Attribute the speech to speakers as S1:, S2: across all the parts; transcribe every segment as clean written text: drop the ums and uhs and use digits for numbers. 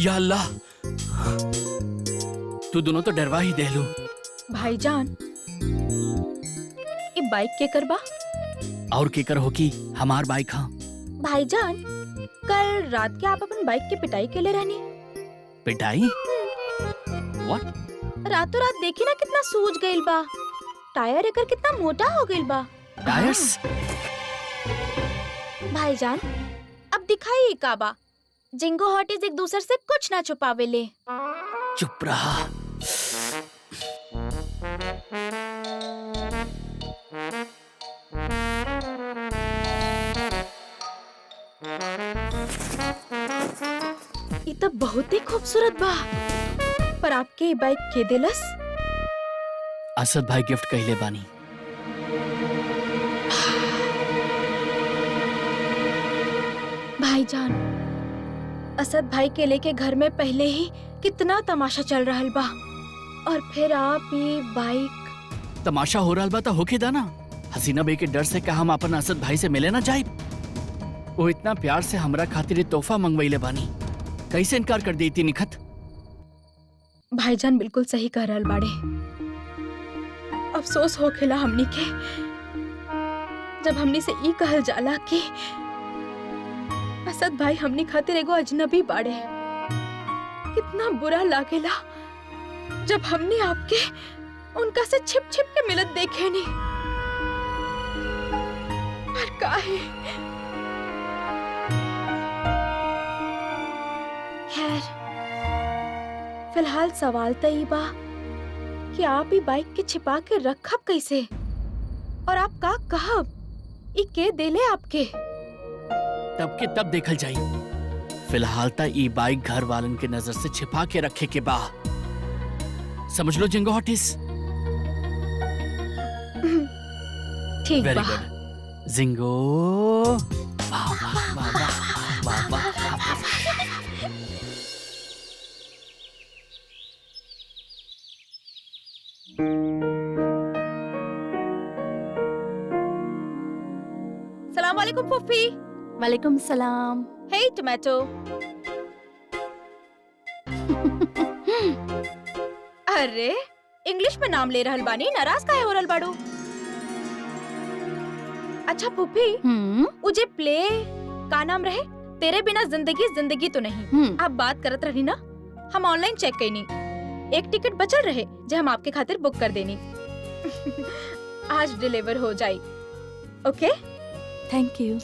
S1: या अल्लाह, तू दोनों तो डरवा ही दे लो।
S2: भाईजान, ये बाइक के करबा?
S1: और केकर हो की हमार बाइक। हाँ
S2: भाईजान, कल रात के आप अपन बाइक की पिटाई के लिए रहनी।
S1: पिटाई? व्हाट?
S2: रातों रात देखी ना कितना सूज गइल बा, टायर एकर कितना मोटा हो गइल बा।
S1: टायर्स?
S2: भाईजान, अब दिखाई का बा। जिंगो हॉटीज एक दूसरे से कुछ ना छुपावे ले।
S1: चुप रहा।
S2: ये तो बहुत ही खूबसूरत बा, पर आपके ये बाइक के दिलस?
S1: असद भाई गिफ्ट कहले बानी।
S2: भाईजान, असद भाई के लेके घर में पहले ही कितना तमाशा चल रहा बा, और फिर आप ये बाइक।
S1: तमाशा हो रहा बा तो होके दा ना। हसीना बे के डर से का हम अपन असद भाई से मिले ना जाए। वो इतना प्यार से हमरा खातिर ये तोहफा मंगवाइले बानी, कैसे इनकार कर देती निखत?
S2: भाईजान बिल्कुल सही कह रहल बाड़े। अफसोस हो खेला हमनी के, जब हमनी से ई कहल जाला कि असद भाई हमनी खातिर एगो अजनबी बाड़े। कितना बुरा लागेला जब हमनी आपके उनका से छिप छिप के मिलत देखे नी। पर काहे? खैर, फिलहाल सवाल तो ये बा कि आप ही बाइक के छिपा के रखब कैसे, और आप का कहब? ई के देले आपके?
S1: तब के तब देखल जाई। फिलहाल ता ई बाइक घर वालन के नजर से छिपा के रखे के बा। समझ लो जिंगो हॉटिस।
S2: ठीक
S1: वेरी
S2: बा।
S1: Good ginkgo. वाह वाह वाह वाह वाह वाह।
S2: सलाम वालेकुम फुफी।
S3: वालेकुम सलाम।
S2: हे टोमेटो। अरे, इंग्लिश में नाम ले रहल बानी, नाराज काहे हो रहल बाड़ू? अच्छा फुफी, उजे प्ले का नाम रहे? तेरे बिना जिंदगी जिंदगी तो नहीं। आप बात करत रही ना, हम ऑनलाइन चेक कईनी। एक टिकट बचल रहे जो हम आपके खातिर बुक कर देनी। आज डिलीवर हो जाई। ओके?
S3: Thank you.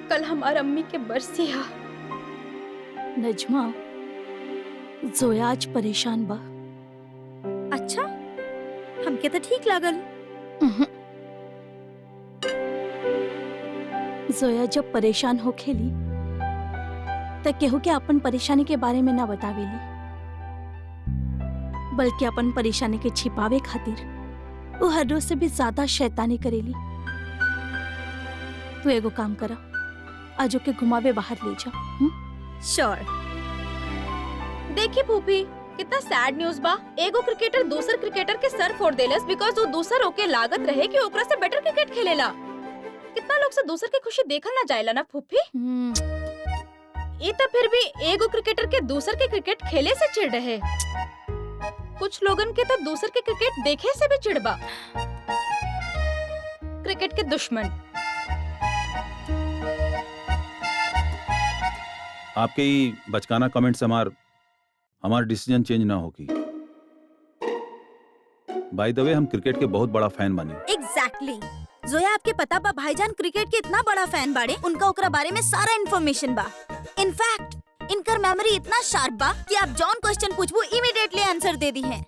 S2: कल हमार अम्मी के बरसी है।
S3: नजमा, जोया आज परेशान बा।
S4: अच्छा, हमके तो ठीक लागल।
S3: जोया जब परेशान हो खेली त केहू के अपन परेशानी के बारे में ना बतावेली, बल्कि अपन परेशानी के छिपावे खातिर वो हर रोज से भी ज्यादा शैतानी करेली। तू एगो काम करा, आज ओके घुमावे बाहर ले जा।
S4: श्योर।
S2: देखी फूफी, कितना सैड न्यूज़ बा। एगो क्रिकेटर दूसर क्रिकेटर के सर फोड़ देलस बिकॉज़ वो दूसर ओके लागत रहे कि ओकरा से बेटर क्रिकेट खेलेला। कितना लोग से दूसर के खुशी देखल ना जाएला ना फूफी। ये तो फिर भी एगो क्रिकेटर के दूसर के क्रिकेट खेले से चिढ़ रहे। कुछ लोगन के तो दूसर के क्रिकेट देखे से भी चिढ़बा। क्रिकेट के दुश्मन।
S5: आपके ही बचकाना कमेंट से हमार डिसीजन चेंज ना होगी। बाय द वे, हम क्रिकेट के बहुत बड़ा फैन बने।
S4: एग्जैक्टली। जोया, आपके पता बा भाईजान क्रिकेट के इतना बड़ा फैन बाड़े, उनका ओकरा बारे में सारा इन्फॉर्मेशन बा। इनफैक्ट इनकर मेमोरी इतना शार्प बा कि आप जॉन क्वेश्चन पूछबो इमीडिएटली आंसर दे दी हैं।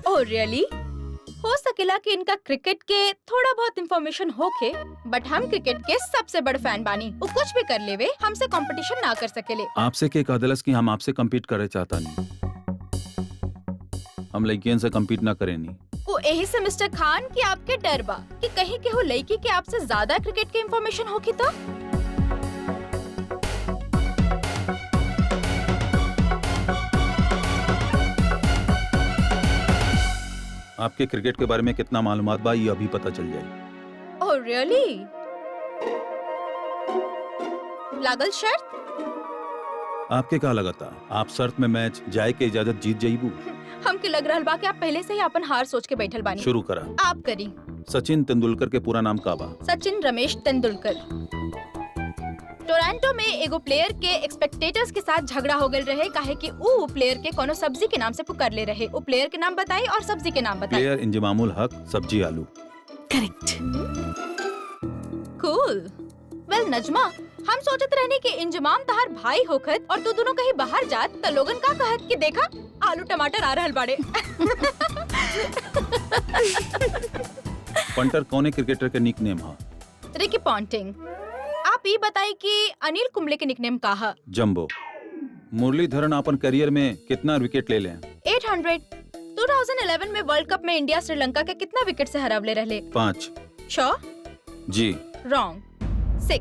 S2: Oh really? हो सकेला कि इनका क्रिकेट के थोड़ा बहुत इंफॉर्मेशन होके, बट हम क्रिकेट के सबसे बड़े फैन बानी। वो कुछ भी कर लेवे, हमसे कंपटीशन ना कर सकेले।
S5: आपसे के कहदलस कि हम आपसे कम्पीट करे चाहता नहीं। हम लड़कियन से कम्पीट ना करे नहीं।
S2: वो यही से मिस्टर खान कि आपके डर बा कि कहीं के हो लड़की के आपसे ज्यादा क्रिकेट के इंफॉर्मेशन होगी तो?
S5: आपके क्रिकेट के बारे में कितना मालूमात बा ये अभी पता चल जाए।
S2: Oh really? लागल शर्त?
S5: आपके का लगा था आप शर्त में मैच जाए के इजाजत जीत जाइबू?
S2: हमके लग रहल बा कि आप पहले से ही अपन हार सोच के बैठल बानी।
S5: शुरू करा।
S2: आप करी।
S5: सचिन तेंदुलकर के पूरा नाम का बा?
S2: सचिन रमेश तेंदुलकर। टोरंटो में एगो प्लेयर के एक्सपेक्टेटर्स के साथ झगड़ा हो गल रहे काहे कि ऊ प्लेयर के कोनो सब्जी के नाम से पुकार ले रहे। ऊ प्लेयर के नाम बताई और सब्जी के नाम बताई।
S5: प्लेयर इंजमामुल हक, सब्जी आलू।
S3: करेक्ट।
S2: कूल। वेल नजमा, हम सोचत रहनी कि इंजमाम तहार भाई होखत और तू दोनों कहीं बाहर जात त लोगन का कहत कि देखा आलू टमाटर आ रहल बाड़े।
S5: पंटर कौने क्रिकेटर के निक नेम है?
S2: रिकी पॉन्टिंग। आप ये बताई कि अनिल कुंबले के निकनेम का है?
S5: जंबो। मुरलीधरन अपन करियर में कितना विकेट ले लें?
S2: 800। 2011 में वर्ल्ड कप में इंडिया श्रीलंका के कितना विकेट से हरावले रहले?
S5: 5।
S2: श्योर?
S5: जी।
S2: रॉन्ग। 6।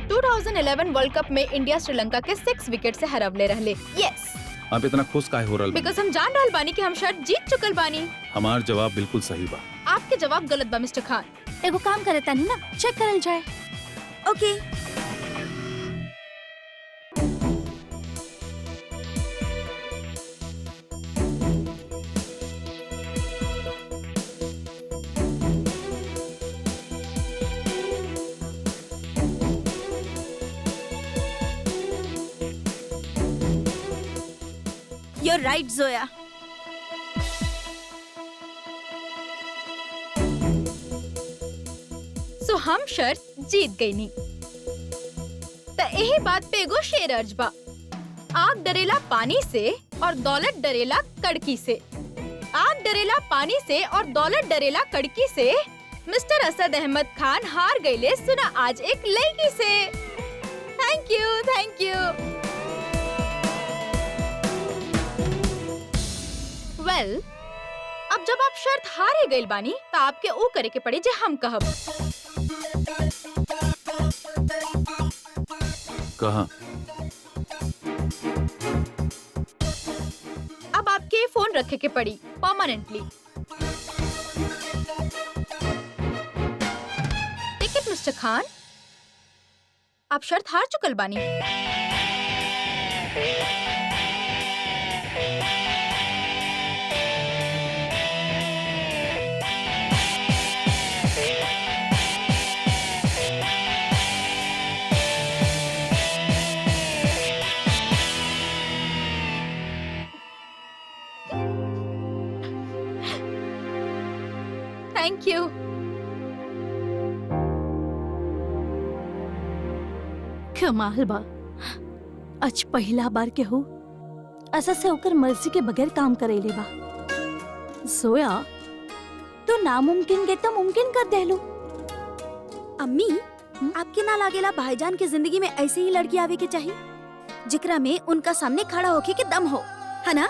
S2: 2011 वर्ल्ड कप में इंडिया श्रीलंका के 6 विकेट से हरावले रहले। यस।
S5: आप इतना खुश काहे हो रहल बा?
S2: बिकॉज़ हम जान रहल बानी कि हम शर्त जीत चुकल बानी।
S5: हमार जवाब बिल्कुल सही बा।
S2: आपके जवाब गलत बा मिस्टर खान।
S3: एगो काम करे तानी ना, चेक करल जाए।
S4: ओके। You're right, Zoya.
S2: सो हम शर्त जीत गई नी। त यही बात पे एगो शेर अर्ज बा। आग डरेला पानी से और दौलत डरेला कड़की से। आग डरेला पानी से और दौलत डरेला कड़की से। मिस्टर असद अहमद खान हार गईले सुना आज एक लड़की से। Thank you, thank you. Well, अब जब आप शर्त हारे गइल बानी तो आपके ऊ करे के पड़ी जे हम कहब।
S5: कहा?
S2: अब आपके फोन रखे के पड़ी परमानेंटली। टिकट मिस्टर खान, आप शर्त हार चुकल बानी। Thank you.
S3: कमाल बा, आज पहला बार के हो ऐसा से होकर मर्जी के बगैर काम करेले बा। सोया तो नामुमकिन के तो मुमकिन कर देलू।
S4: अम्मी, आपके ना लागेला भाईजान के जिंदगी में ऐसे ही लड़की आवे के चाहिए जिकरा में उनका सामने खड़ा होके के दम हो, है ना?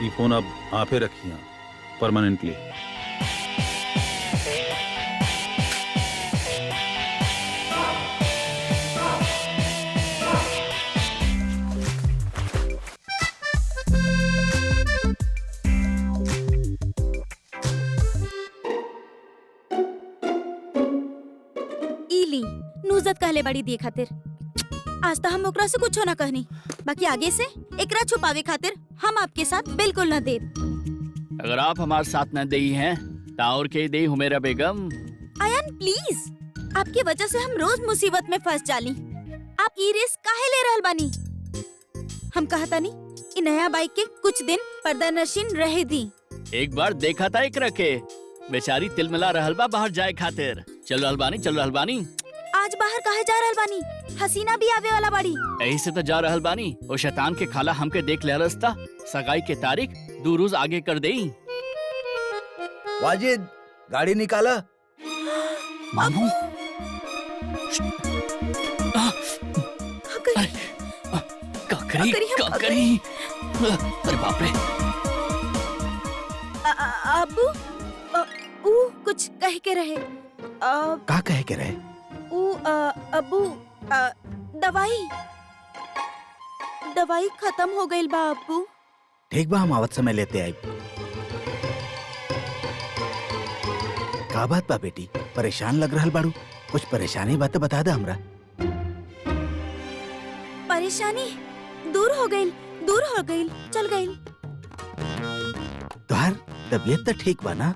S5: ये फोन अब आपे रखिए परमानेंटली।
S4: इली नुजत कहले बड़ी दिए खातिर आज तो हम ओकरा से कुछ ना कहनी, बाकी आगे से एकरा छुपावे खातिर हम आपके साथ बिल्कुल न दे।
S1: अगर आप हमारे साथ न देई हैं तो और के देई हुमेरा बेगम।
S4: आयन प्लीज, आपकी वजह से हम रोज मुसीबत में फंस जाली। आप ई रिस्क काहे ले रहल बानी? हम कहता नहीं इ नया बाइक के कुछ दिन पर्दा नशीन रहे दी।
S1: एक बार देखा था एक रखे बेचारी तिलमिला रहल बा बाहर जाए खातिर। चल रहल बानी, चल रहल बानी।
S4: आज बाहर काहे जा रहल बानी? हसीना भी आवे वाला बाड़ी।
S1: यही से तो जा रहल बानी। ओ शैतान के खाला हमके देख ले रस्ता सगाई के तारीख 2 रोज आगे कर देई।
S6: वाजिद, गाड़ी निकाला।
S1: मामू काकरी काकरी। अरे बाप रे।
S4: अबू ऊ कुछ कह के रहे।
S6: का कहे के रहे?
S4: अबू दवाई खत्म हो गई बा अबू।
S6: ठीक बा, हम आवत समय लेते आई। का बात बा बेटी, परेशान लग रहल बाड़ू? कुछ परेशानी बा तो बता दे हमरा।
S4: परेशानी दूर हो गई, दूर हो गई, चल गई।
S6: तोहार तबीयत तो ठीक बा ना?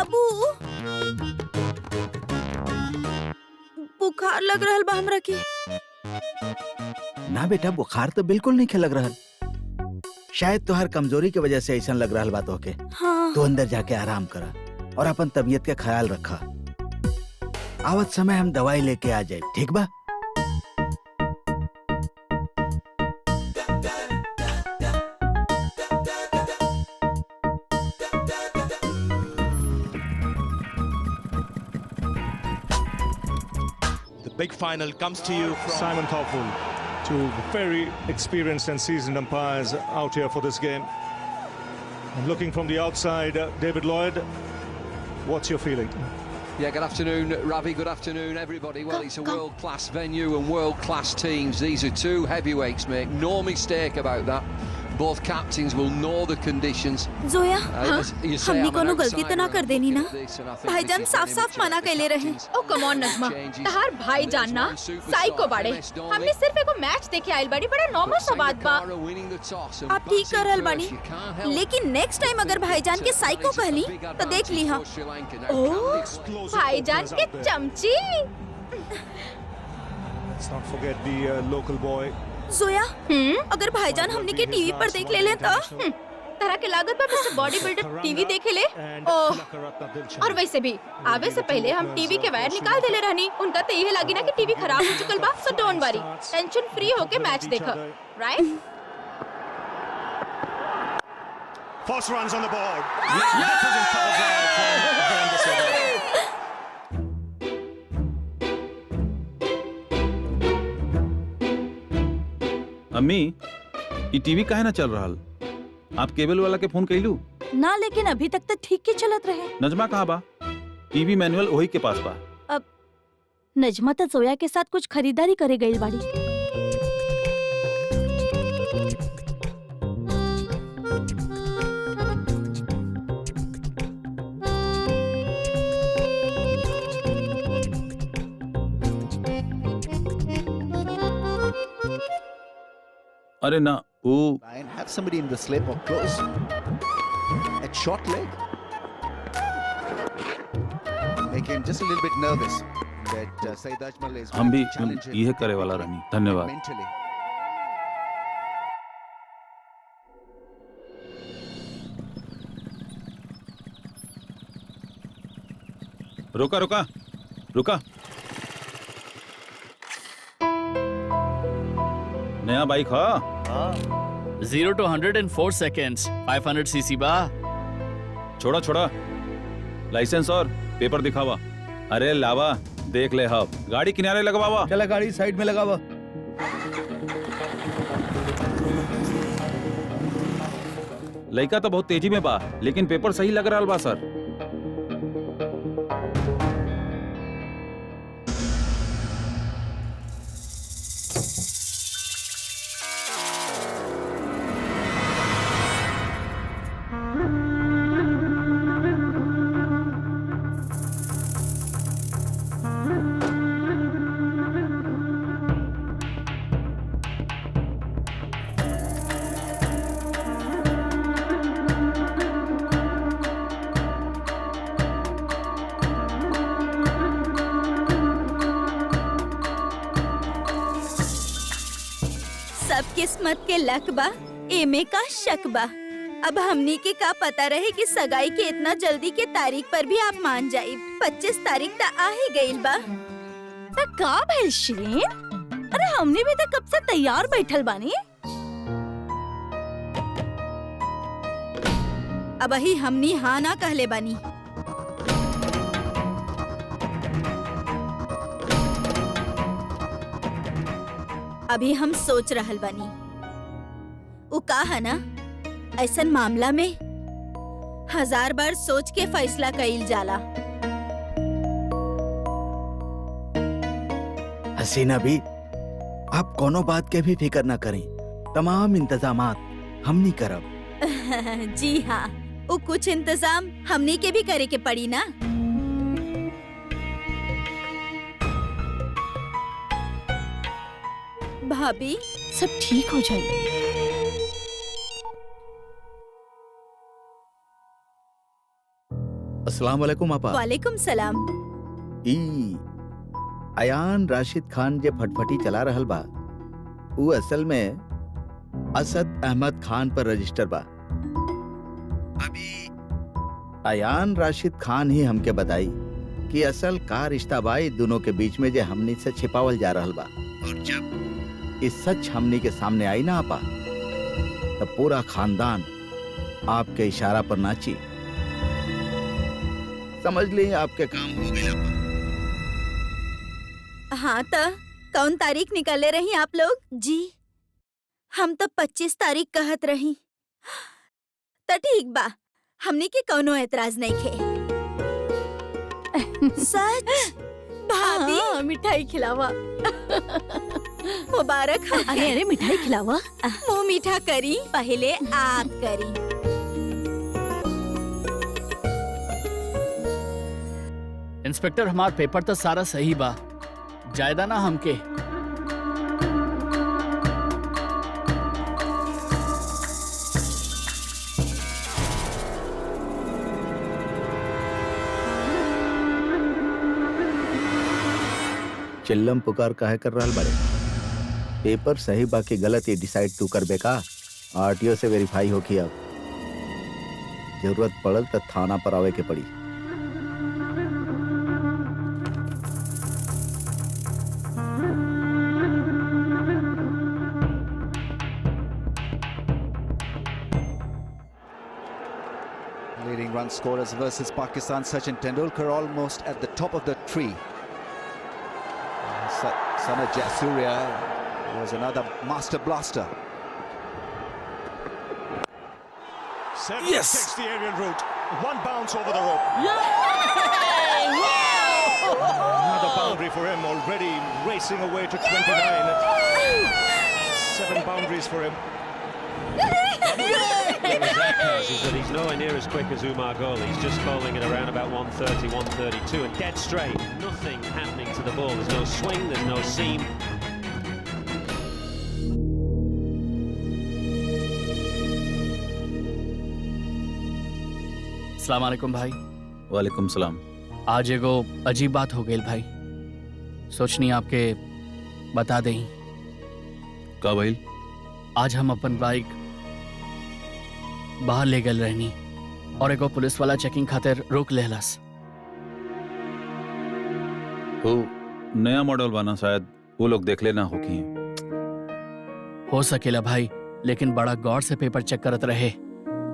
S4: अबू बुखार लग रहल बा हमरा के।
S6: ना बेटा, बुखार तो बिल्कुल नहीं लग रहल। शायद तोहार कमजोरी की वजह से ऐसा लग रहल बा तोहके।
S4: हाँ।
S6: तो अंदर जाके आराम करा और अपन तबीयत का ख्याल रखा। आवत समय हम दवाई लेके आ जाए, ठीक बा?
S7: The big final comes to you from
S8: Simon Cowell, two very experienced and seasoned umpires out here for this game. And looking from the outside, David Lloyd, what's your feeling?
S9: Yeah, good afternoon, Ravi. Good afternoon, everybody. Well, it's a world-class venue and world-class teams. These are two heavyweights, make no mistake about that. Both captains will know the conditions.
S4: जोया,
S9: You say
S4: हमनी
S9: I'm
S4: कोनो
S9: an
S4: गलती तो ना
S9: outsider
S4: कर देनी ना?
S9: this, and I think
S4: भाईजान
S9: this is
S4: साफ-साफ
S9: very
S4: मना
S9: much
S4: कैले रहे।
S2: ओ कम ऑन नजमा, तहार भाई जानना साइको बाड़े। हमने सिर्फ एगो मैच देखे आइल बाड़ी, बड़ा नॉर्मल सा बात बा।
S4: आप ठीक कर रहल बानी, लेकिन नेक्स्ट टाइम अगर भाईजान के साइको कहली तो देख ली हाँ।
S2: ओह, भाईजान के चमची।
S8: Let's not forget the local boy.
S4: जोया, अगर भाईजान हमनी के टीवी पर देख ले लें तो?
S2: तरह के लागत पर मिस्टर बॉडी बिल्डर टीवी देखे ले। ओह, और वैसे भी आवे से पहले हम टीवी के वायर निकाल देले रहनी। उनका तो यही लागी ना कि टीवी खराब हो चुकल बा, so don't worry, tension free होके मैच देखो, right?
S8: First runs on the board. That was in cover drive from Virender Sehwag.
S5: अम्मी, ये टीवी काहे ना चल रहल? आप केबल वाला के फोन कैलू?
S3: ना, लेकिन अभी तक तो ठीक ही चलत रहे।
S5: नजमा कहाँ बा? टीवी मैनुअल वही के पास बा।
S3: अब नजमा तो जोया के साथ कुछ खरीदारी करे गई बाड़ी।
S5: अरे ना, वो
S10: and have somebody in the slip or close at short leg, make him just a little bit nervous that Saeed Ajmal is
S5: हम भी
S10: going to challenge him
S5: यह करे वाला रहनी। धन्यवाद।
S10: mentally.
S5: रुका रुका रुका, नया बाइक हा?
S1: 0 to 100 in 4 seconds, 500 cc बा।
S5: छोड़ा छोड़ा, लाइसेंस और पेपर दिखावा। अरे लावा, देख ले हब, गाड़ी किनारे लगवावा।
S6: चला गाड़ी साइड में लगावा।
S5: लड़का तो बहुत तेजी में बा, लेकिन पेपर सही लग रहा बा सर।
S4: सब किस्मत के लक बा, एमे का शक बा। अब हमनी के का पता रहे कि सगाई के इतना जल्दी के तारीख पर भी आप मान जाई। 25 तारीख तक आ ही गई बा।
S3: तो का भइल शिरीन? अरे हमने भी तो कब से तैयार बैठल बानी।
S4: अब ही हमनी हाँ ना कहले बानी। अभी हम सोच रहल बानी। उ का है ना, ऐसन मामला में 1000 बार सोच के फैसला कइल जाला।
S6: हसीना भी, आप कोनो बात के भी फिक्र न करें। तमाम इंतजामात हमनी करब।
S4: जी हाँ, वो कुछ इंतजाम हमनी के भी करे के पड़ी ना। भाभी
S3: सब ठीक हो जाएगा।
S6: अस्सलाम वालेकुम आपा।
S4: वालेकुम सलाम।
S6: ई अयान राशिद खान जे फटफटी चला रहल बा, वो असल में असद अहमद खान पर रजिस्टर बा। अभी अयान राशिद खान ही हमके बताई कि असल का रिश्ता बा ई दोनों के बीच में जे हमनी से छिपावल जा रहल बा। और जब इस सच हमनी के सामने आई ना आपा, तब पूरा खानदान आपके इशारा पर नाची। समझ ली आपके काम हो गया।
S4: हाँ तो कौन तारीख निकाले रही आप लोग? जी हम तो 25 तारीख कहत रही। तो ठीक बा, हमने के कौनो एतराज नहीं खे। सच भाभी?
S3: हाँ, मिठाई खिलावा।
S4: मुबारक हो।
S3: अरे अरे मिठाई खिलावा।
S4: मुंह मीठा करी, पहले आप करी।
S1: इंस्पेक्टर हमार पेपर तो सारा सही बा, जायदा ना हमके।
S6: चिल्लम पुकार काहे कर रहल बाड़े? पेपर सही बाकी गलत ये डिसाइड तू करबे का? आरटीओ से वेरीफाई होखी। अब जरूरत पड़ल तो थाना पर आवे के पड़ी।
S10: Leading run scorers versus Pakistan. Sachin Tendulkar almost at the top of the tree. Sana Jayasuriya was another master blaster.
S8: Seven takes the aerial route. One bounce over the rope. Another boundary for him, already racing away to 29. 7 boundaries for him.
S11: Is that he's nowhere near as quick as Umar Gol. He's just bowling at around about 130, 132 and dead straight. Nothing happening to the ball. There's no swing, there's no seam.
S1: अस्सलाम वालेकुम भाई।
S5: वालेकुम सलाम।
S1: आज एगो अजीब बात हो गई भाई, सोचनी आपके बता दें।
S5: का भाई?
S1: आज हम अपन बाइक बाहर ले गए रहनी और एगो पुलिस वाला चेकिंग खातिर रोक लेहलस।
S5: वो नया मॉडल बना, शायद वो लोग देख लेना होगी।
S1: हो सकेला भाई, लेकिन बड़ा गौर से पेपर चेक करत रहे।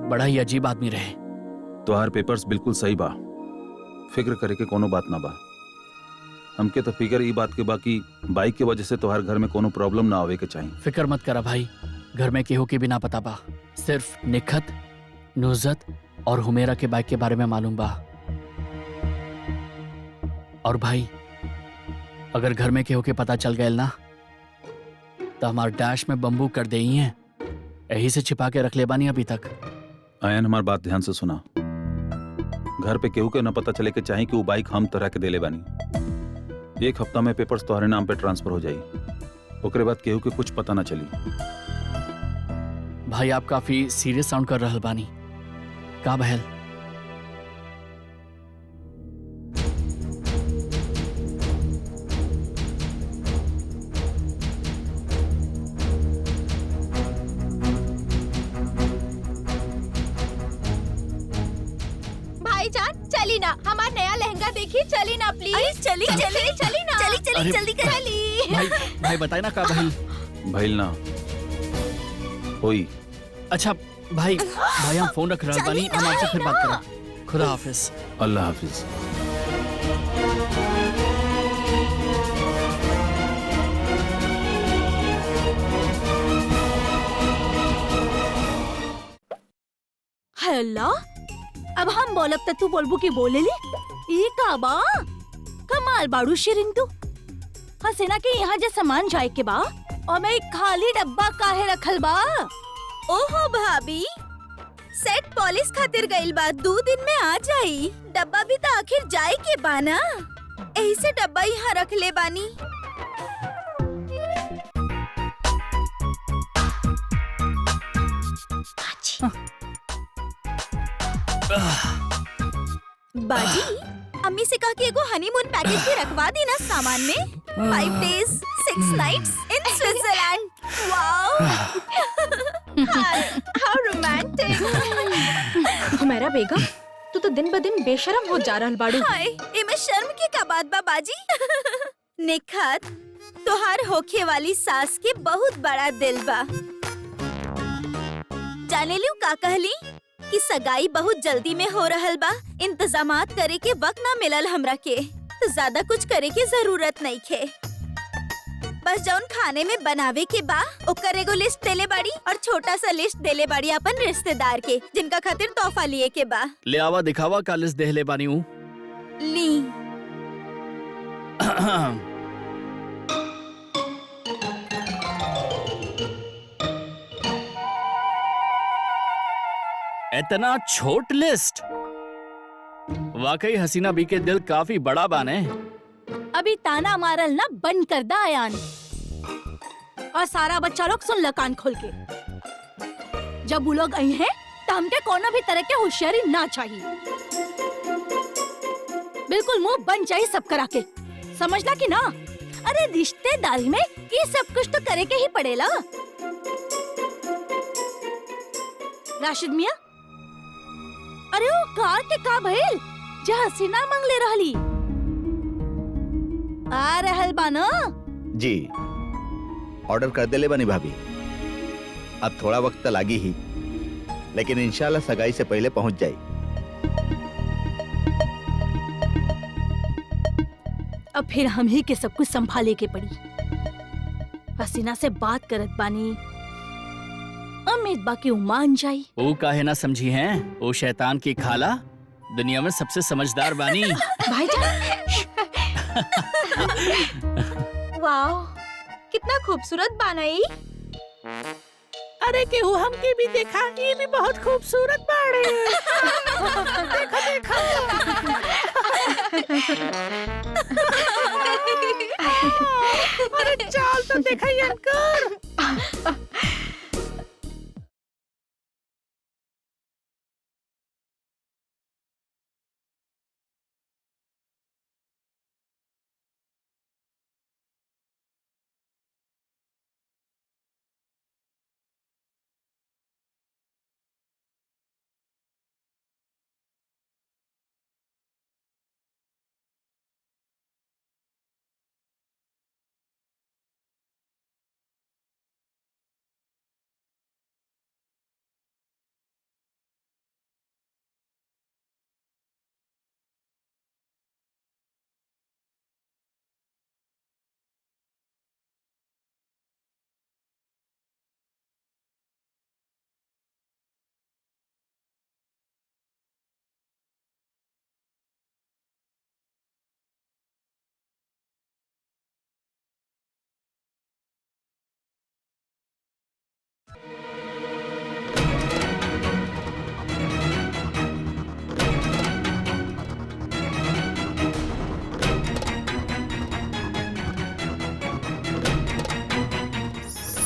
S1: बड़ा ही अजीब आदमी रहे।
S5: तोहार पेपर्स बिल्कुल सही बा, फिक्र करे के कोनो बात ना बा। हमके तो फिक्र ई बात के बा कि बाइक के वजह से तोहार घर में कोनो प्रॉब्लम ना आवे के चाहिए।
S1: फिक्र मत करा भाई, घर में केहू के भी ना पता बा। सिर्फ निखत, नुज़त और हुमेरा के बाइक के बारे में मालूम बा। और भाई अगर घर में केहू के पता चल गए ना, तो हमार डैश में बम्बू कर दे ही हैं। यही से छिपा के रख ले बानी अभी तक।
S5: आयन हमार बात ध्यान से सुना। घर पे केहू के न पता चले के चाहिए कि वो बाइक हम तरह के देले बानी। 1 हफ्ता में पेपर्स तुम्हारे नाम पे ट्रांसफर हो जाई। ओकरे बाद केहू के कुछ पता ना चली।
S1: भाई आप काफी सीरियस साउंड कर रहल बानी। का बहल?
S2: भाईजान चली ना, हमारा नया लहंगा देखी, चली ना प्लीज।
S4: अरे चली चली
S2: चली ना,
S4: चली चली
S1: अरे,
S4: जल्दी कर। चली
S1: भाई बताए ना का बहल?
S5: भइल ना होई।
S1: अच्छा भाई हम फोन रख रहल बानी, हम आपसे फिर बात करब। खुदा हाफिज।
S5: अल्लाह हाफिज।
S3: हाय अल्लाह, अब हम बोलब त तू बोलबू की बोले ले। ई का बा? कमाल बाड़ू शिरीन तू। हसेना के यहाँ जे सामान जाए के बा और मैं एक खाली डब्बा काहे रखल बा?
S4: ओहो भाभी, सेट पॉलिश खातिर गइल बा, 2 दिन में आ जाई। डब्बा भी तो आखिर जाए के बाना, यही से डब्बा यहाँ रख ले बानी। बाजी, अम्मी से कहा कि एगो हनीमून पैकेज भी रखवा दी ना सामान में। 5 days 6 nights in Switzerland. Wow!
S2: How romantic! हमारा बेगम, तू तो दिन ब दिन बेशरम हो जा रहल बाड़ू।
S4: हाय, इमे शर्म की का बात बा बाजी। निखत, तोहार होखे वाली सास के बहुत बड़ा दिल बा। जाने लियो का कहली कि सगाई बहुत जल्दी में हो रहल बा, इंतजामात करे के वक्त ना मिलल हमरा के, तो ज्यादा कुछ करे के जरूरत नहीं खे। बस जौन खाने में बनावे के बा ओकर एगो लिस्ट देले बाड़ी और छोटा सा लिस्ट देले बाड़ी अपन रिश्तेदार के, जिनका खातिर तोहफा लिए के बा।
S1: ले आवा दिखावा का लिस्ट देहले बानी हूँ।
S4: ली
S1: इतना छोट लिस्ट, वाकई हसीना बी के दिल काफी बड़ा बाने।
S3: अभी ताना मारल ना बंद कर दा आयान, और सारा बच्चा लोग सुन ल कान खोल के। जब वो लोग आई हैं तो हमके कोनो भी तरह के होशियारी ना चाहिए। बिल्कुल मुंह बंद चाहिए सब करा के, समझला कि ना? अरे रिश्तेदारी में ये सब कुछ तो करे के ही पड़ेला। राशिद मियाँ, अरे वो कार के का भइल जे हसीना मंगले रहली? आ रहल बा ना?
S6: जी, ऑर्डर कर देले बनी भाभी। अब थोड़ा वक्त तो लागी ही, लेकिन इंशाल्लाह सगाई से पहले पहुंच जाई।
S3: अब फिर हम ही के सब कुछ संभाले के पड़ी। हसीना से बात करत बानी, उम्मीद बाकी मान जाई।
S1: वो काहे ना समझी हैं, वो शैतान की खाला दुनिया में सबसे समझदार बानी।
S2: भाईजान, वाह, कितना खूबसूरत बनाई।
S3: अरे केहू हमके भी देखा, ये भी बहुत खूबसूरत बाड़े। देखा देखा। अरे चाल तो देखा यार।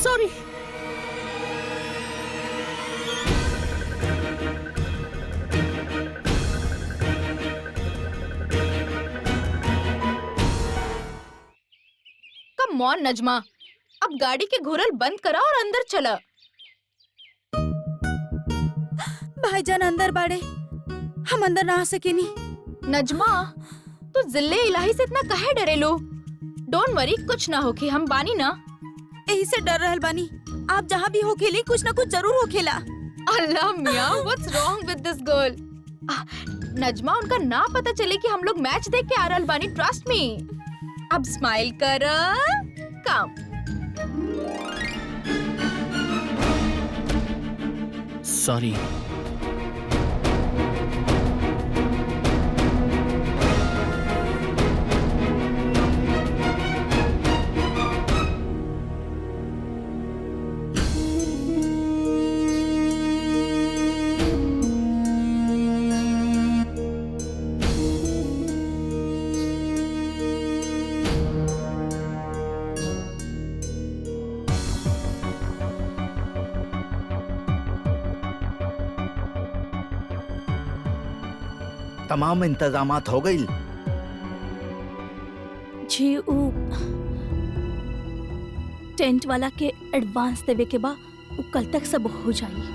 S3: सॉरी।
S2: कम ऑन नजमा, अब गाड़ी के घुरल बंद करा और अंदर चला।
S4: भाईजान अंदर बाड़े, हम अंदर ना आ सकेनी।
S2: नजमा, तू जिल्ले इलाही से इतना काहे डरेलो? डोंट वरी, कुछ ना होके, हम बानी ना।
S4: यही से डर रहल बानी। आप जहाँ भी हो खेली कुछ ना कुछ जरूर हो खेला।
S2: अल्लाह मियाँ, व्हाट्स रॉन्ग विद दिस गर्ल? नजमा, उनका ना पता चले कि हम लोग मैच देख के आ रहल बानी, ट्रस्ट मी। अब स्माइल कर, कम।
S1: सॉरी।
S6: तमाम इंतजामात हो गई।
S3: जी उ टेंट वाला के एडवांस देवे के बा, उ कल तक सब हो जाई।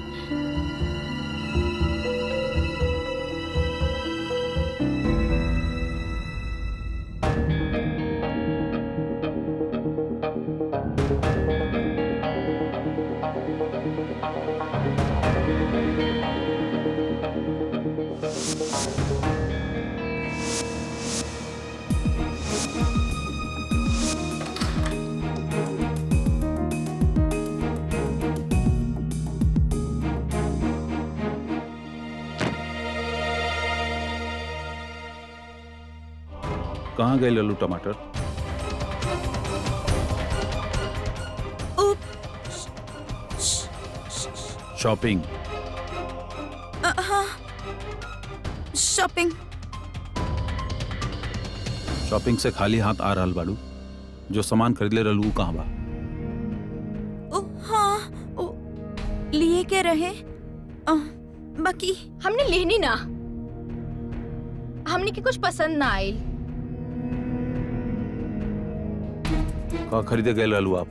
S5: कहाँ गए लल्लू टमाटर? शॉपिंग।
S4: हाँ, शॉपिंग।
S5: शॉपिंग से खाली हाथ आ रहल बाड़ू। जो सामान खरीद ले रहलू कहाँ बा?
S4: हाँ, लिए के रहे बाकी
S2: हमने लेनी ना, हमने की कुछ पसंद ना आई।
S5: कहाँ खरीदे गए रहलू आप?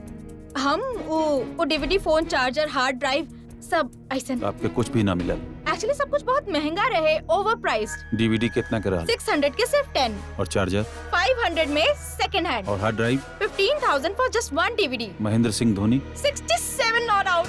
S2: हम वो DVD, phone, charger, hard drive सब ऐसे।
S5: आपके कुछ भी ना मिलल?
S2: एक्चुअली सब कुछ बहुत महंगा रहे, ओवर प्राइस्ड।
S5: डीवीडी कितना के रहल?
S2: 600 के सिर्फ 10।
S5: और चार्जर?
S2: 500 में सेकंड हैंड।
S5: और hard drive?
S2: 15,000 for just one DVD.
S5: Mahendra Singh Dhoni?
S2: 67 not out.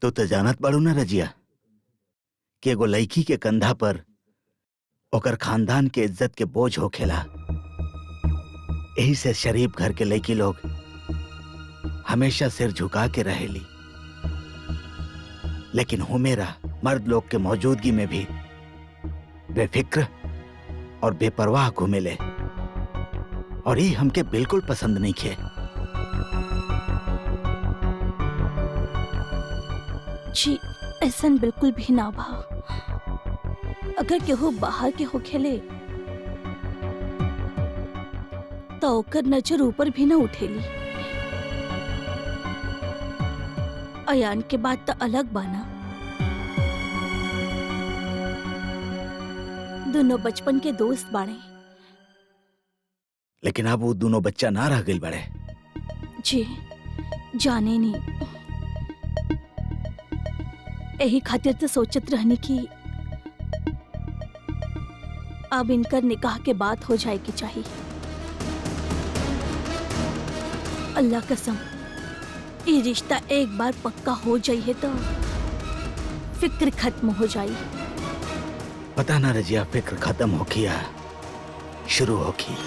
S6: तो जानत बाड़ू ना रजिया कि एगो लड़की के कंधा पर ओकर खानदान के इज्जत के बोझ होखेला। यही से शरीफ घर के लड़की लोग हमेशा सिर झुका के रहेली, लेकिन हुमेरा मर्द लोग के मौजूदगी में भी बेफिक्र और बेपरवाह घूमेले, और ये हमके बिल्कुल पसंद नहीं खे।
S3: जी ऐसा बिल्कुल भी ना बा। अगर केहू बाहर के हो खेले तो ओकर नजर ऊपर भी ना उठेली। अयान के बाद तो अलग बाना। दोनों बचपन के दोस्त बाड़े।
S6: लेकिन अब वो दोनों बच्चा ना रह गई बड़े।
S3: जी जाने नहीं, यही खातिर तो सोचत रहनी कि अब इनकर निकाह के बात हो जाएगी चाहिए। अल्लाह कसम, ये रिश्ता एक बार पक्का हो जाइए तो फिक्र खत्म हो जाए।
S6: पता ना रजिया, फिक्र खत्म होगी या शुरू होगी।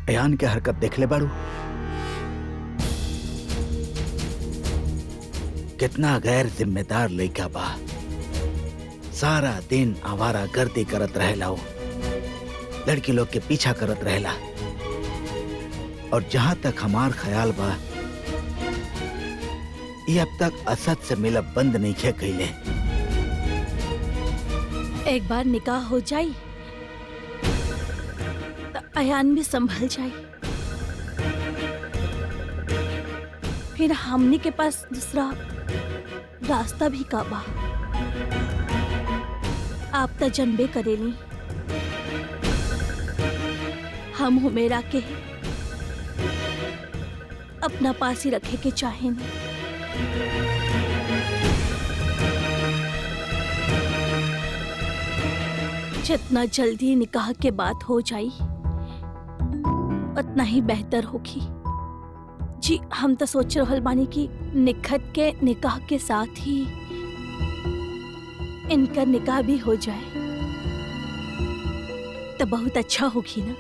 S6: अयान के हरकत देख ले बाड़ू, कितना गैर जिम्मेदार लड़का बा। सारा दिन आवारा गर्दी करत रहेला, वो लड़की लोग के पीछा करत रहेला। और जहां तक हमार ख्याल बा, ये अब तक असद से मिलब बंद नहीं खे कइले।
S3: एक बार निकाह हो जाए तो अयान भी संभल जाए, फिर हमनी के पास दूसरा रास्ता भी काबा। आप तो जनबे करेली, हम हुमेरा के अपना पास ही रखे के चाहेंगे। जितना जल्दी निकाह के बात हो जाए उतना ही बेहतर होगी। जी हम तो सोच रहल बानी कि निखत के निकाह के साथ ही इनका निकाह भी हो जाए तो बहुत अच्छा होगी ना।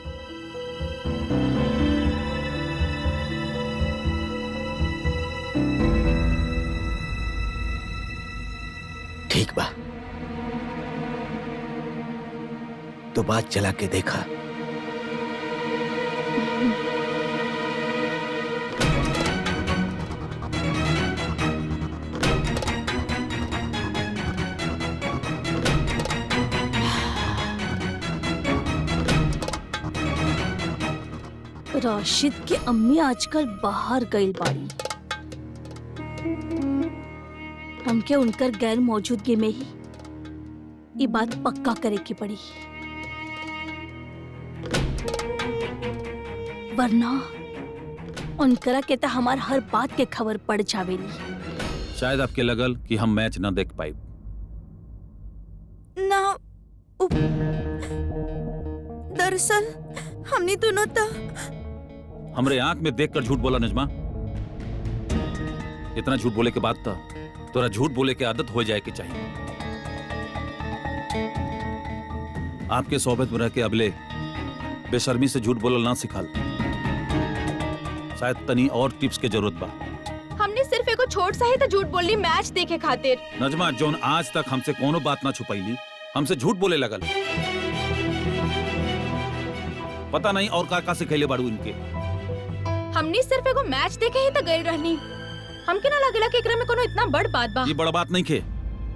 S6: ठीक बा, तो बात चला के देखा।
S3: राशिद के अम्मी आजकल बाहर गई बाड़ी। हमके उनकर गैर मौजूदगी में ही ये बात पक्का करे की पड़ी, वरना उनकरा के तो हमार हर बात के खबर पड़ जावेली।
S5: शायद आपके लगल कि हम मैच न देख पाए।
S4: ना दरअसल हमने दोनों तो
S5: हमरे आंख में देखकर झूठ बोला नजमा। इतना झूठ बोले के बाद तो तोरा झूठ बोले के आदत हो जाए कि चाहिए। आपके सोबत में रह के अबले बेशर्मी से झूठ बोलल ना सिखाल। शायद तनी और टिप्स के जरूरत बा।
S2: हमने सिर्फ एगो छोट सा ही तो झूठ बोलनी मैच देखे खातिर।
S5: नजमा जोन आज तक हमसे कोनो बात ना छुपैली, हमसे झूठ बोले लगल। पता नहीं और का सिखैले बाड़ू इनके।
S2: हमने सिर्फ एगो मैच देखे ही तो गई रहनी। हमके ना लगेला कि एकरा में कोनो इतना बड़ बात बा।
S5: ये बड़ा बात नहीं खे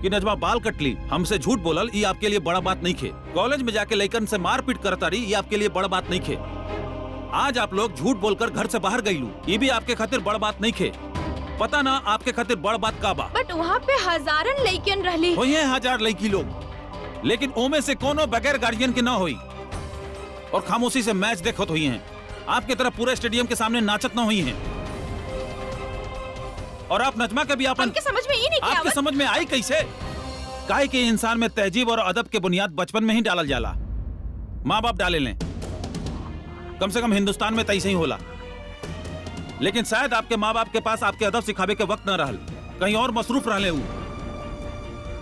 S5: कि नजमा बाल कटली हमसे झूठ बोलल, ये आपके लिए बड़ा बात नहीं खे। कॉलेज में जाके लइकन से मारपीट करता रही, ये आपके लिए बड़ा बात नहीं खे। आज आप लोग झूठ बोलकर घर से बाहर गईलू, ये भी आपके खातिर बड़ा बात नहीं खे। पता ना आपके खातिर बड़ा बात का बा।
S2: बट वहाँ पे हजारन लइकन रहली।
S5: वही है 1000 लड़की लोग, लेकिन ओमे से कोनो बगैर गार्जियन के ना हुई और खामोशी से मैच देखत हुई हैं। आपके तरफ पूरे स्टेडियम के सामने नाचत ना हुई हैं। और आप नजमा के भी
S2: हमके समझ में ही नहीं किया।
S5: आपके समझ में आई कैसे? काहे कि इंसान में तहजीब और अदब के बुनियाद बचपन में ही डालल जाला। माँ बाप डाले लें, कम से कम हिंदुस्तान में तैसे ही होला। लेकिन शायद आपके माँ बाप के पास आपके अदब सिखावे के वक्त न रहल, कहीं और मसरूफ रहले।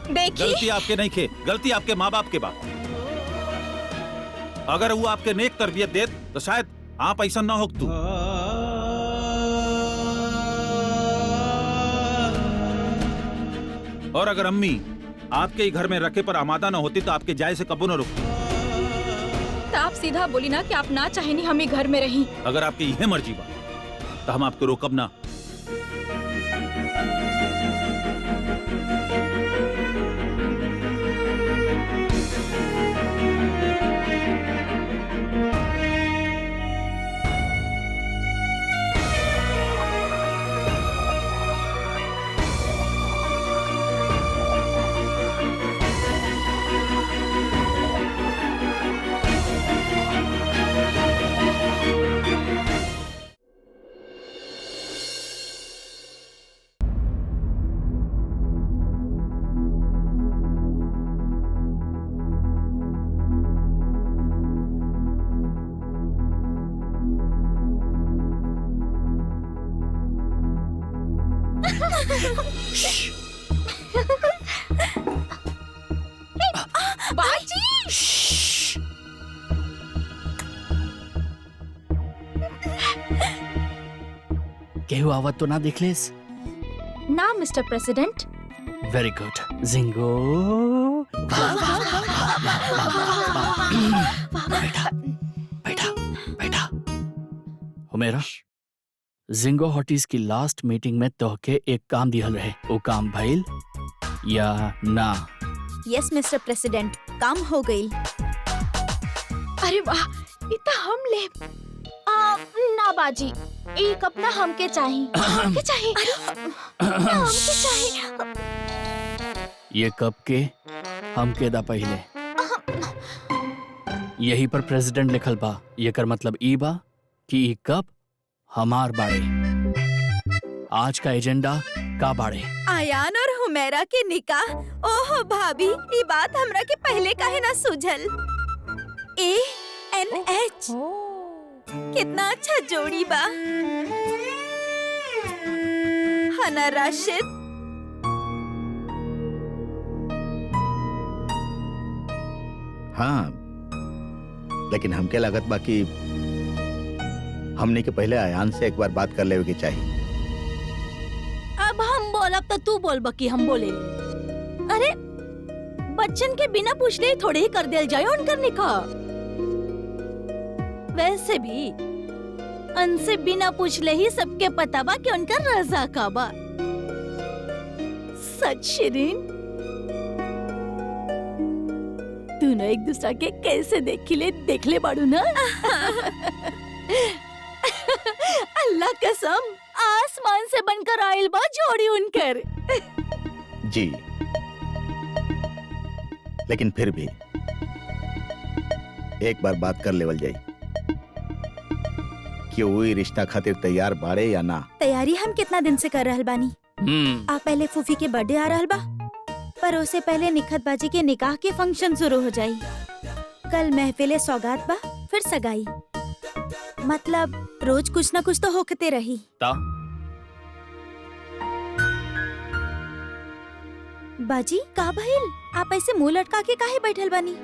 S5: गलती आपके नहीं खे, गलती आपके माँ बाप के बा। अगर वो आपके नेक तरबियत देत तो शायद आप ऐसा ना हो तू। और अगर अम्मी आपके ही घर में रखे पर आमादा न होती तो आपके जाए से कबू न रुकती।
S2: तो आप सीधा बोली ना कि आप ना चाहेनी हम ही घर में रही।
S5: अगर आपकी यह मर्जी बा तो हम आपको रोकब ना।
S1: केहू आवत तो ना देख लेस?
S2: ना mister president.
S1: Very good ginkgo. बैठा बैठा बैठा। हुमेरा, जिंगो हॉटीज की लास्ट मीटिंग में तोहके एक काम दिहल रहे, वो काम भइल या ना?
S4: यस मिस्टर प्रेसिडेंट, काम हो गई।
S2: अरे वाह, इतना हम ले। ना बाजी, एक कप ना हमके चाहिए। हमके चाहिए। हमके चाहिए।
S1: ये कप के हमके दा पहले। यही पर प्रेसिडेंट लिखल बा, ये कर मतलब ई बा कि ई कप हमार बाड़े। आज का एजेंडा का बाड़े?
S4: आयान और हुमेरा के निकाह। ओह भाभी, ये बात हमरा के पहले काहे ना सूझल। ANH कितना अच्छा जोड़ी बा। हना राशिद।
S6: हाँ, लेकिन हमके लागत बा कि हमने के पहले आयान से एक बार बात कर लेवे के चाहिए।
S3: अब हम बोलब तो तू बोल बकी हम बोले। अरे बच्चन के बिना पूछले ही थोड़े ही कर दिया जाए उनकर निकाह। वैसे भी उनसे बिना पूछले ही सबके पता बा कि उनका रजा का बा। सच शिरीन, दोनों एक दूसरा के कैसे देख ले बाड़ू ना। अल्लाह कसम आसमान से बनकर आयल बा जोड़ी उनकर।
S6: जी, लेकिन फिर भी एक बार बात कर लेवल जाई कि वही रिश्ता खातिर तैयार बाड़े या ना।
S4: तैयारी हम कितना दिन से कर रहल बानी। आप पहले फूफी के बर्थडे आ रहल बा, पर उससे पहले निखत बाजी के निकाह के फंक्शन शुरू हो जाई। कल महफिले सौगात बा, फिर सगाई। मतलब रोज कुछ ना कुछ तो होकते रही। बाजी का भइल? आप ऐसे मुंह लटका के काहे बैठल बानी?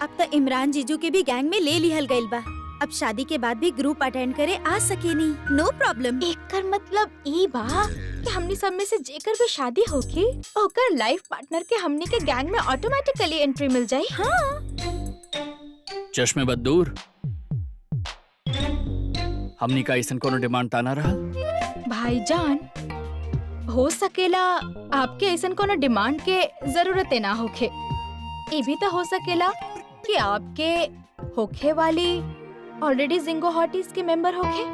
S4: अब तो इमरान जीजू के भी गैंग में ले लिहल गइल बा। अब शादी के बाद भी ग्रुप अटेंड करे आ सकेनी, नो प्रॉब्लम।
S2: एकर मतलब ई बा कि हमनी सब में से जेकर भी शादी होके ओकर लाइफ पार्टनर के हमनी के गैंग में ऑटोमेटिकली एंट्री मिल जाई।
S4: हाँ,
S1: चश्मे बदूर, हमनी का ऐसन कोनो डिमांड ताना रहा?
S2: भाईजान, हो सकेला आपके ऐसन कोनो डिमांड के जरूरत ना होखे। ये भी तो हो सकेला कि आपके होखे वाली ऑलरेडी जिंगो हॉटीज के मेंबर होखे।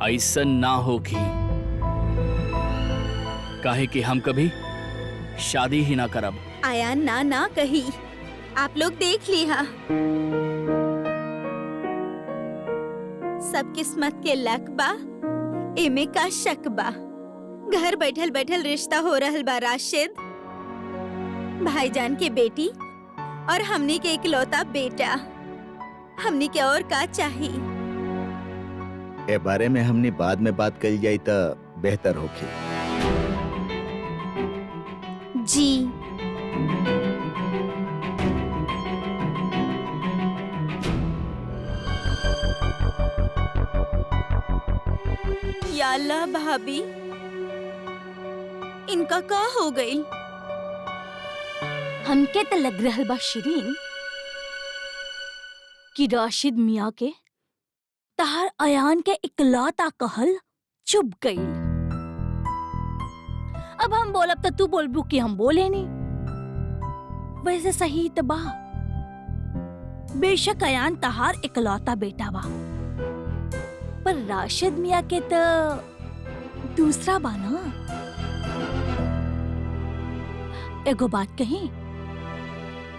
S1: ऐसन ना होगी, काहे कि हम कभी शादी ही ना करब।
S4: आया ना कही, आप लोग देख ली। हाँ, सब किस्मत के लक बा, एमे का शक बा। घर बैठल बैठल रिश्ता हो रहल बा राशिद, भाईजान के बेटी और हमनी के इकलौता बेटा। हमनी के और का चाहिए?
S6: ए बारे में हमने बाद में बात करी जाई तो बेहतर होगी।
S4: जी, या अल्लाह भाभी, इनका का हो गई?
S3: हमके तो लग रहल बा शिरीन कि राशिद मियाँ के तहार अयान के इकलौता कहल चुप गई। अब हम बोलब तो तू बोलबू कि हम बोले नहीं। वैसे सही तो बा, बेशक अयान तहार इकलौता बेटा बा, पर राशिद मियाँ के तो दूसरा बा ना। एगो बात कही,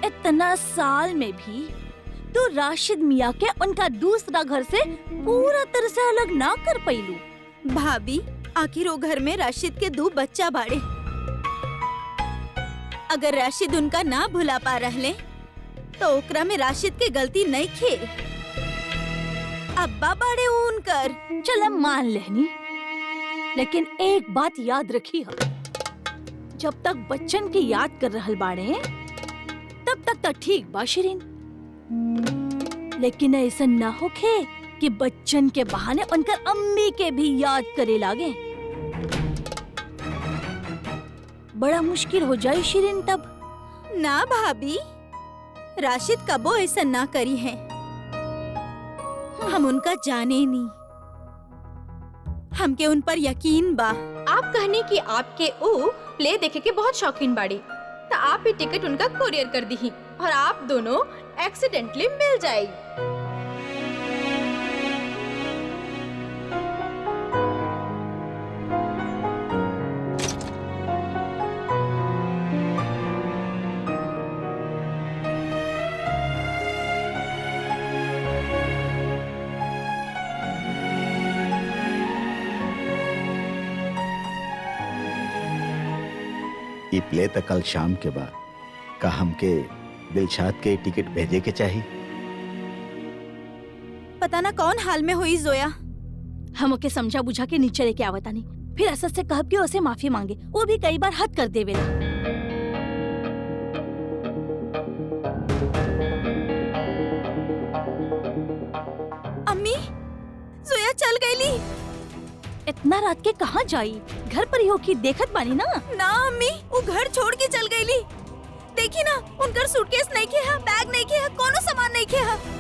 S3: इतना साल में भी तू राशिद मियाँ के उनका दूसरा घर से पूरा तरह से अलग ना कर पैलू।
S4: भाभी, आखिर वो घर में राशिद के 2 बच्चा बाड़े। अगर राशिद उनका ना भुला पा रहले तो ओकरा में राशिद के गलती नहीं खे। अब्बा बाड़े उनकर।
S3: चल हम मान लेनी, लेकिन एक बात याद रखी है, जब तक बच्चन की याद कर रहल बाड़े तब तक तो ठीक बा शिरीन, लेकिन ऐसा ना होखे कि बच्चन के बहाने उनकर अम्मी के भी याद करे लागे। बड़ा मुश्किल हो जाए शिरीन तब।
S4: ना भाभी, राशिद कबो ऐसा ना करी है। हम उनका जाने नहीं, हमके उन पर यकीन बा।
S2: आप कहने कि आपके ओ प्ले देखे के बहुत शौकीन बाड़ी, तो आप ही टिकट उनका कोरियर कर दी और आप दोनों एक्सीडेंटली मिल जाए।
S6: ये प्ले तक कल शाम के बाद का हमके दिलशाद के टिकट भेजे के चाहिए।
S4: पता ना कौन हाल में हुई जोया।
S3: हम ओके समझा बुझा के नीचे लेके आवता नहीं, फिर असद से कहब कि उसे माफी मांगे। वो भी कई बार हद कर देवे।
S4: अम्मी, जोया चल गईली।
S3: इतना रात के कहाँ जाई? घर पर ही हो कि देखत बानी ना।
S4: ना अम्मी, वो घर छोड़ के चल गईली। देखी ना, उनकर सूटकेस नहीं के है, बैग नहीं के है, कोनो सामान नहीं के है।